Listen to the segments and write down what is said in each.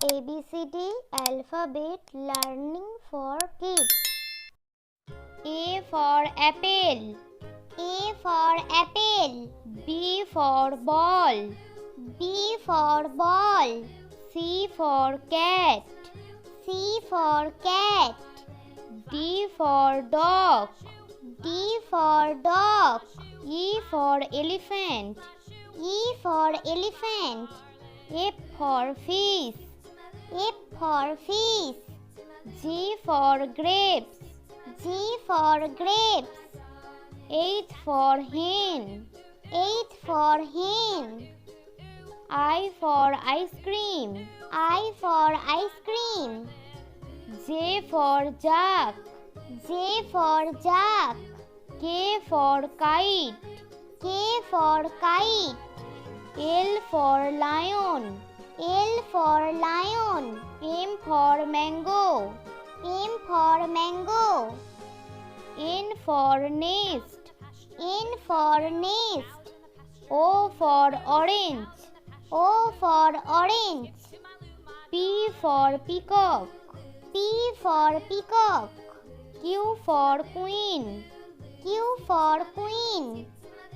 ABCD alphabet learning for kids. A for apple. A for apple. B for ball. B for ball. C for cat. C for cat. D for dog. D for dog. E for elephant. E for elephant. F for fish. F for fish. G for grapes. G for grapes. H for hen. H for hen. I for ice cream. I for ice cream. J for jack. J for jack. K for kite. K for kite. L for lion. L for lion. M for mango. M for mango. N for nest. N for nest. O for orange. O for orange. P for peacock. P for peacock. Q for queen. Q for queen.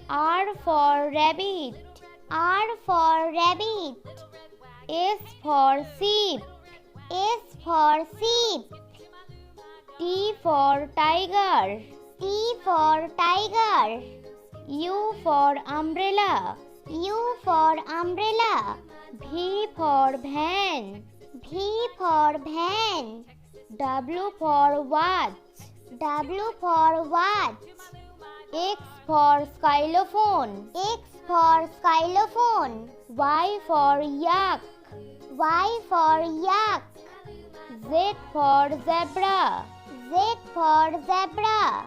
R for rabbit. R for rabbit. S for sheep. S for sheep. T for tiger. T for tiger. U for umbrella. U for umbrella. V for van. V for van. W for watch. W for watch. X for xylophone. X for xylophone. Y for yak. Y for yak. Z for zebra. Z for zebra.